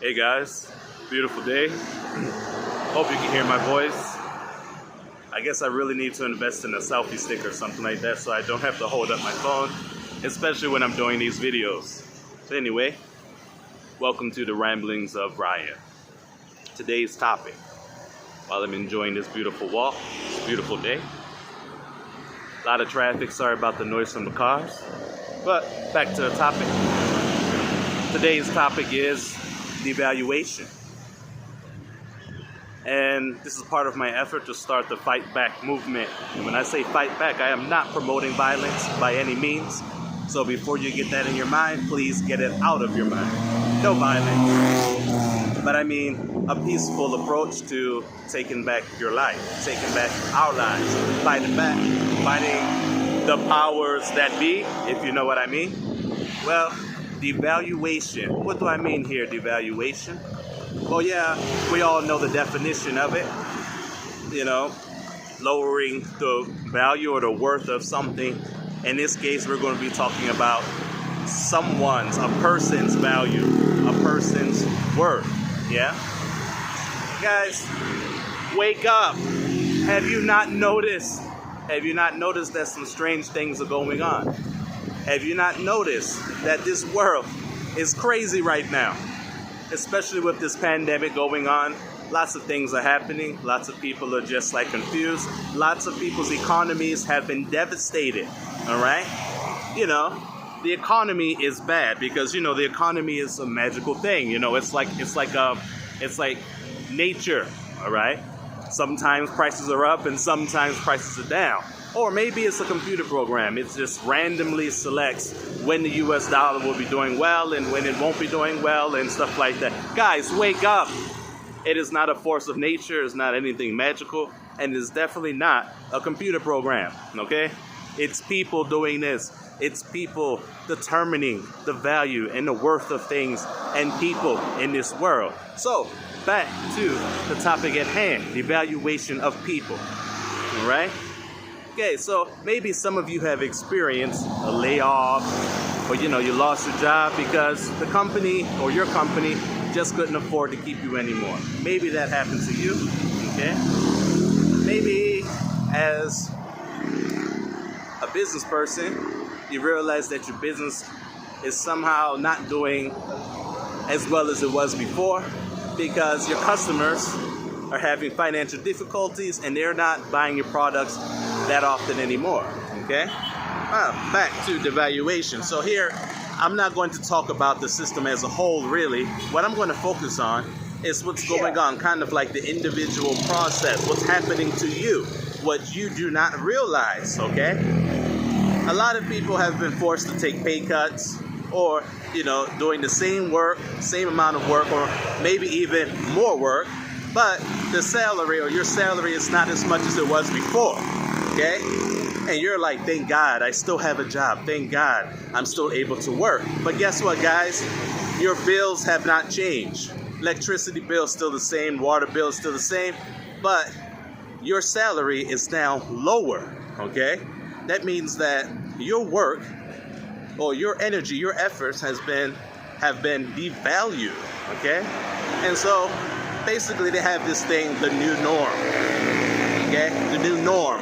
Hey guys, beautiful day. Hope you can hear my voice. I guess I really need to invest in a selfie stick or something like that so I don't have to hold up my phone, especially when I'm doing these videos. So anyway, welcome to the ramblings of Brian. Today's topic, while I'm enjoying this beautiful walk, this beautiful day. A lot of traffic, sorry about the noise from the cars. But back to the topic. Today's topic is devaluation. And this is part of my effort to start the Fight Back movement. And when I say fight back, I am not promoting violence by any means. So before you get that in your mind, please get it out of your mind. No violence. But I mean a peaceful approach to taking back your life, taking back our lives, fighting back, fighting the powers that be, if you know what I mean. Well, devaluation. What do I mean here, devaluation? Well, yeah, we all know the definition of it. You know, lowering the value or the worth of something. In this case, we're going to be talking about a person's value, a person's worth. Yeah? Guys, wake up. Have you not noticed? Have you not noticed that some strange things are going on? Have you not noticed that this world is crazy right now? Especially with this pandemic going on. Lots of things are happening. Lots of people are just like confused. Lots of people's economies have been devastated. All right? You know, the economy is bad because, you know, the economy is a magical thing. You know, it's like nature. All right? Sometimes prices are up and sometimes prices are down. Or maybe it's a computer program. It just randomly selects when the US dollar will be doing well and when it won't be doing well and stuff like that. Guys, wake up. It is not a force of nature. It's not anything magical. And it's definitely not a computer program. Okay? It's people doing this. It's people determining the value and the worth of things and people in this world. So, back to the topic at hand, the evaluation of people. All right? Okay, so maybe some of you have experienced a layoff or, you know, you lost your job because the company or your company just couldn't afford to keep you anymore. Maybe that happened to you, okay? Maybe as a business person, you realize that your business is somehow not doing as well as it was before because your customers are having financial difficulties and they're not buying your products that often anymore, okay? Well, back to devaluation. So here, I'm not going to talk about the system as a whole, really. What I'm going to focus on is what's going on, kind of like the individual process, what's happening to you, what you do not realize, okay? A lot of people have been forced to take pay cuts or, you know, doing the same work, same amount of work, or maybe even more work, but the salary or your salary is not as much as it was before, okay? And you're like, thank God, I still have a job. Thank God, I'm still able to work. But guess what, guys? Your bills have not changed. Electricity bill is still the same, water bill is still the same, but your salary is now lower, okay? That means that your work or your energy, your efforts have been devalued, okay? And so basically they have this thing, the new norm, okay? The new norm.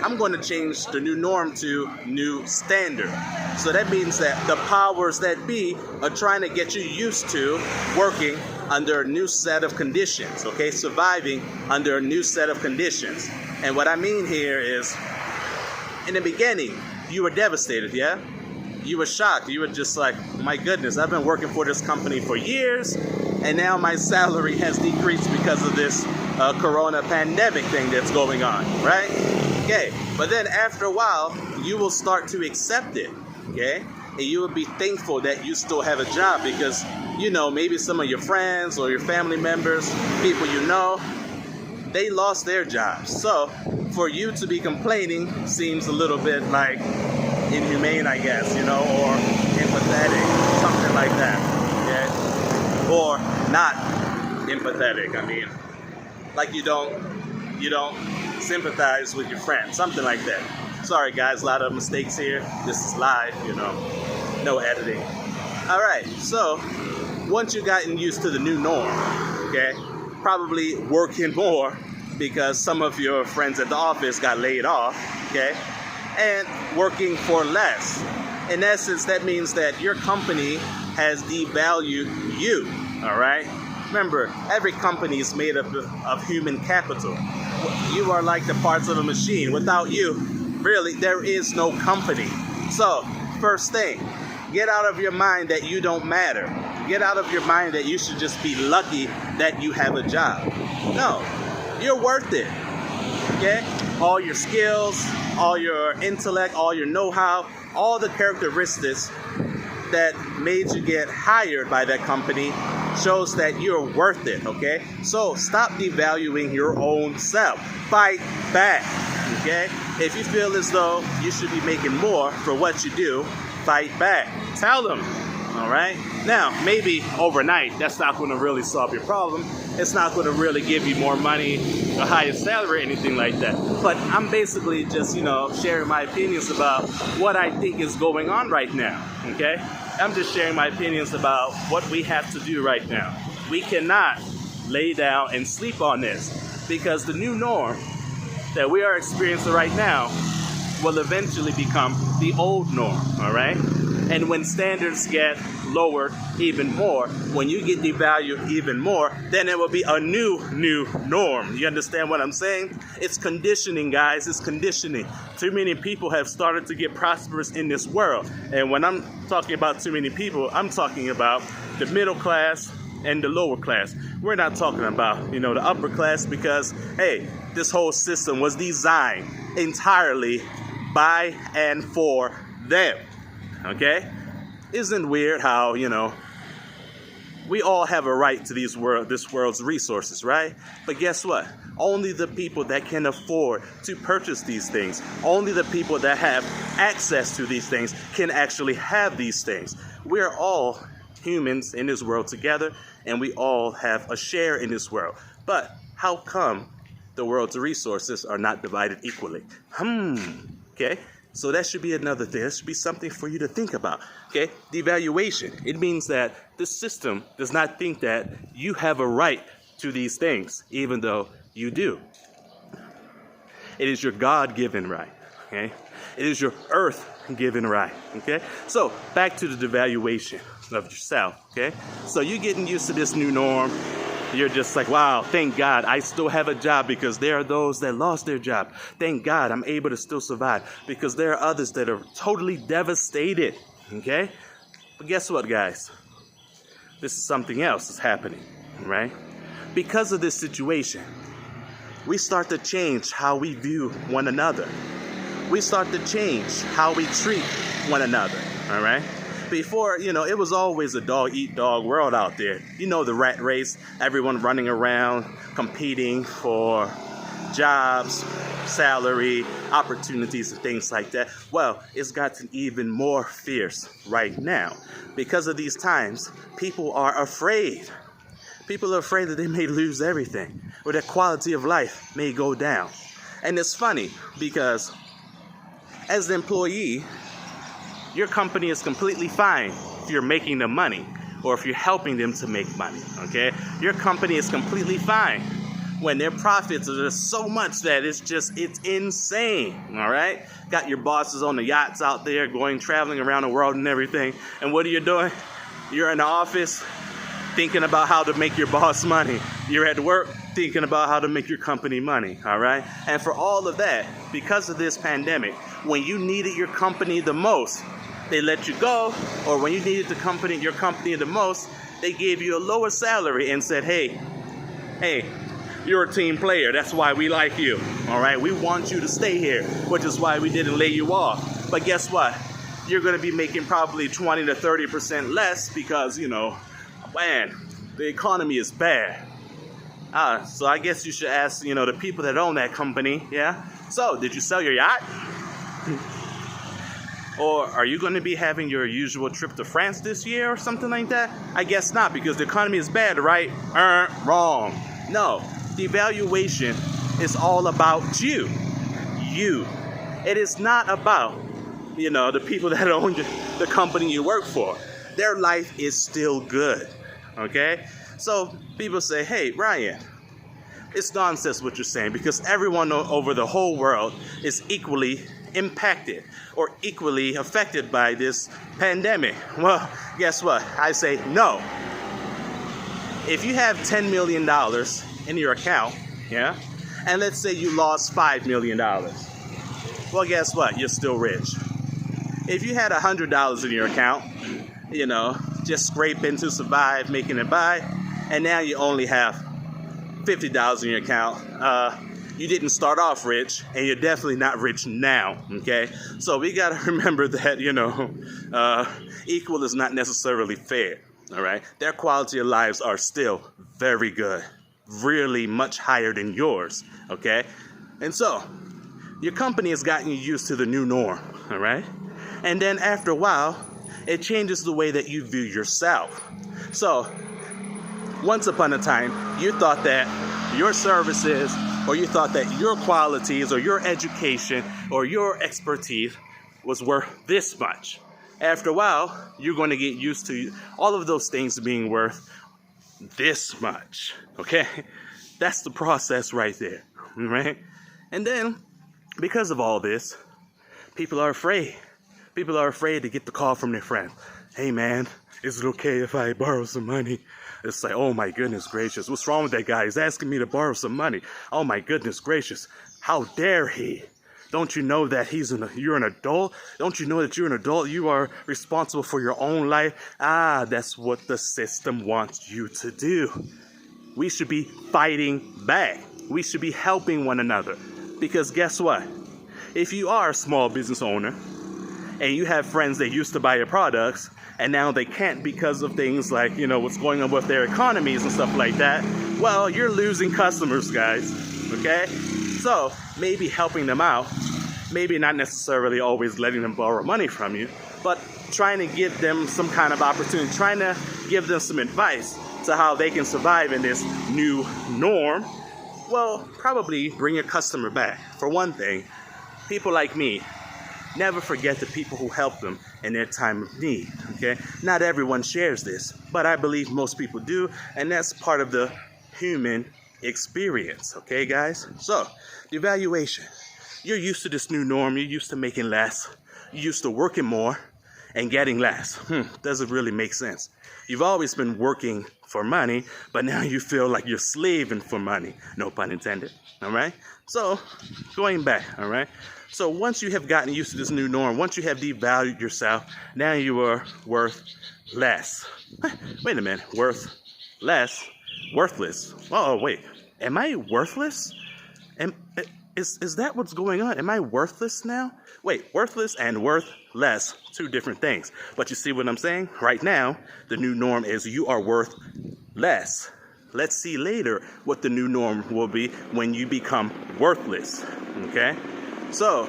I'm going to change the new norm to new standard. So that means that the powers that be are trying to get you used to working under a new set of conditions, okay? Surviving under a new set of conditions. And what I mean here is, in the beginning, you were devastated, yeah? You were shocked. You were just like, my goodness, I've been working for this company for years, and now my salary has decreased because of this corona pandemic thing that's going on, right? Okay, but then after a while, you will start to accept it, okay? And you will be thankful that you still have a job because, you know, maybe some of your friends or your family members, people you know, they lost their jobs. So for you to be complaining seems a little bit like inhumane, I guess, you know, or empathetic, something like that, okay? Or not empathetic. I mean, like you don't sympathize with your friend, something like that. Sorry guys, a lot of mistakes here. This is live, you know, no editing. All right, so once you've gotten used to the new norm, okay, probably working more because some of your friends at the office got laid off, okay, and working for less. In essence, that means that your company has devalued you, all right? Remember, every company is made up of human capital. You are like the parts of a machine. Without you, really, there is no company. So, first thing, get out of your mind that you don't matter. Get out of your mind that you should just be lucky that you have a job. No, you're worth it, okay? All your skills, all your intellect, all your know-how, all the characteristics that made you get hired by that company shows that you're worth it, okay? So stop devaluing your own self. Fight back, okay? If you feel as though you should be making more for what you do, fight back. Tell them, all right? Now, maybe overnight, that's not going to really solve your problem. It's not going to really give you more money, a higher salary, or anything like that. But I'm basically just, sharing my opinions about what I think is going on right now, okay? I'm just sharing my opinions about what we have to do right now. We cannot lay down and sleep on this because the new norm that we are experiencing right now will eventually become the old norm, all right? And when standards get lowered even more, when you get devalued even more, then it will be a new norm. You understand what I'm saying? It's conditioning, guys. It's conditioning. Too many people have started to get prosperous in this world. And when I'm talking about too many people, I'm talking about the middle class and the lower class. We're not talking about, the upper class because, hey, this whole system was designed entirely by and for them. Okay? Isn't weird how, we all have a right to this world's resources, right? But guess what? Only the people that can afford to purchase these things, only the people that have access to these things can actually have these things. We're all humans in this world together, and we all have a share in this world. But how come the world's resources are not divided equally? Okay? So that should be another thing. That should be something for you to think about. Okay? Devaluation. It means that the system does not think that you have a right to these things, even though you do. It is your God-given right. Okay? It is your earth-given right. Okay? So back to the devaluation of yourself. Okay? So you're getting used to this new norm. You're just like, wow, thank God I still have a job because there are those that lost their job. Thank God I'm able to still survive because there are others that are totally devastated, okay? But guess what, guys? This is something else that's happening, right? Because of this situation, we start to change how we view one another. We start to change how we treat one another, all right? Before, it was always a dog-eat-dog world out there. The rat race, everyone running around, competing for jobs, salary, opportunities, and things like that. Well, it's gotten even more fierce right now. Because of these times, people are afraid. People are afraid that they may lose everything, or their quality of life may go down. And it's funny because as an employee, your company is completely fine if you're making them money or if you're helping them to make money, okay? Your company is completely fine when their profits are just so much that it's insane, all right? Got your bosses on the yachts out there traveling around the world and everything. And what are you doing? You're in the office thinking about how to make your boss money. You're at work thinking about how to make your company money, all right? And for all of that, because of this pandemic, when you needed your company the most, they let you go, or when you needed your company the most, they gave you a lower salary and said, hey, you're a team player. That's why we like you, all right? We want you to stay here, which is why we didn't lay you off. But guess what? You're going to be making probably 20 to 30% less because, man, the economy is bad. So I guess you should ask, the people that own that company, yeah? So, did you sell your yacht? Or are you going to be having your usual trip to France this year or something like that? I guess not, because the economy is bad, right? Wrong. No, devaluation is all about you. It is not about, the people that own the company you work for. Their life is still good, okay? So people say, hey, Ryan, it's nonsense what you're saying, because everyone over the whole world is equally impacted or equally affected by this pandemic. Well, guess what? I say no. If you have $10 million in your account, yeah, and let's say you lost $5 million, well, guess what? You're still rich. If you had $100 in your account, you know, just scraping to survive, making it by, and now you only have $50 in your account, you didn't start off rich, and you're definitely not rich now, okay? So we got to remember that, you know, equal is not necessarily fair, all right? Their quality of lives are still very good, really much higher than yours, okay? And so your company has gotten you used to the new norm, all right? And then after a while, it changes the way that you view yourself. So once upon a time, you thought that your services, or you thought that your qualities or your education or your expertise was worth this much. After a while, you're going to get used to all of those things being worth this much, okay? That's the process right there, right? And then, because of all this, people are afraid. People are afraid to get the call from their friend. Hey man, is it okay if I borrow some money? It's like, oh my goodness gracious, what's wrong with that guy? He's asking me to borrow some money. Oh my goodness gracious, how dare he? Don't you know that you're an adult? Don't you know that you're an adult? You are responsible for your own life. Ah, that's what the system wants you to do. We should be fighting back. We should be helping one another. Because guess what? If you are a small business owner and you have friends that used to buy your products and now they can't because of things like, you know, what's going on with their economies and stuff like that, well, you're losing customers, guys, okay? So maybe helping them out, maybe not necessarily always letting them borrow money from you, but trying to give them some kind of opportunity, trying to give them some advice to how they can survive in this new norm, well, probably bring your customer back. For one thing, people like me never forget the people who help them in their time of need, okay? Not everyone shares this, but I believe most people do, and that's part of the human experience, okay, guys? So, devaluation. You're used to this new norm. You're used to making less. You're used to working more and getting less. Doesn't really make sense. You've always been working for money, but now you feel like you're slaving for money. No pun intended, all right? So, going back, all right? So once you have gotten used to this new norm, once you have devalued yourself, now you are worth less. Wait a minute, worth less? Worthless. Oh, wait, am I worthless? Is that what's going on? Am I worthless now? Wait, worthless and worth less, two different things. But you see what I'm saying? Right now, the new norm is you are worth less. Let's see later what the new norm will be when you become worthless, okay? So,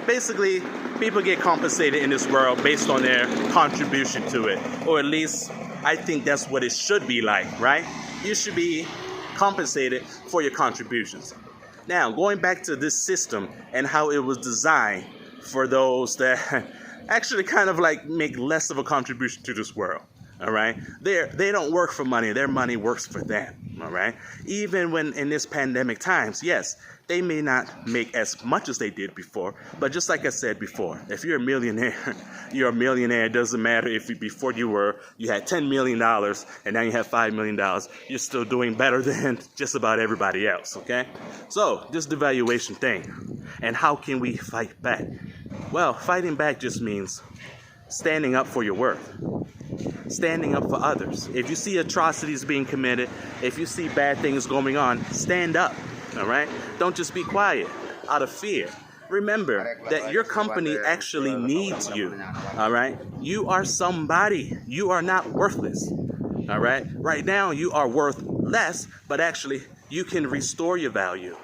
basically, people get compensated in this world based on their contribution to it. Or at least, I think that's what it should be like, right? You should be compensated for your contributions. Now, going back to this system and how it was designed for those that actually kind of like make less of a contribution to this world. All right, they don't work for money. Their money works for them. All right, even when in this pandemic times, yes, they may not make as much as they did before. But just like I said before, if you're a millionaire, you're a millionaire. It doesn't matter if before you had $10 million and now you have $5 million. You're still doing better than just about everybody else. Okay, so this devaluation thing, and how can we fight back? Well, fighting back just means standing up for your worth. Standing up for others. If you see atrocities being committed, if you see bad things going on, stand up, all right? Don't just be quiet out of fear. Remember that your company actually needs you, all right? You are somebody. You are not worthless, all right? Right now, you are worth less, but actually, you can restore your value.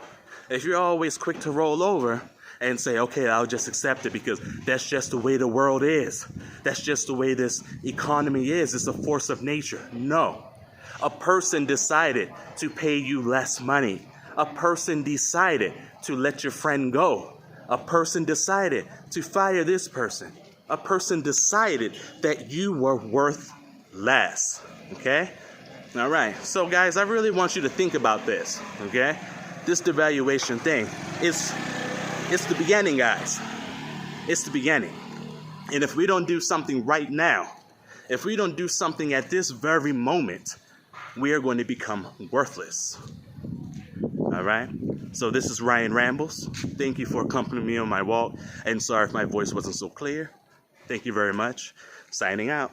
If you're always quick to roll over and say, okay, I'll just accept it because that's just the way the world is. That's just the way this economy is. It's a force of nature. No. A person decided to pay you less money. A person decided to let your friend go. A person decided to fire this person. a person decided that you were worth less. Okay? All right. So, guys, I really want you to think about this. Okay? This devaluation thing. It's the beginning, guys. It's the beginning. And if we don't do something right now, if we don't do something at this very moment, we are going to become worthless. All right? So this is Ryan Rambles. Thank you for accompanying me on my walk. And sorry if my voice wasn't so clear. Thank you very much. Signing out.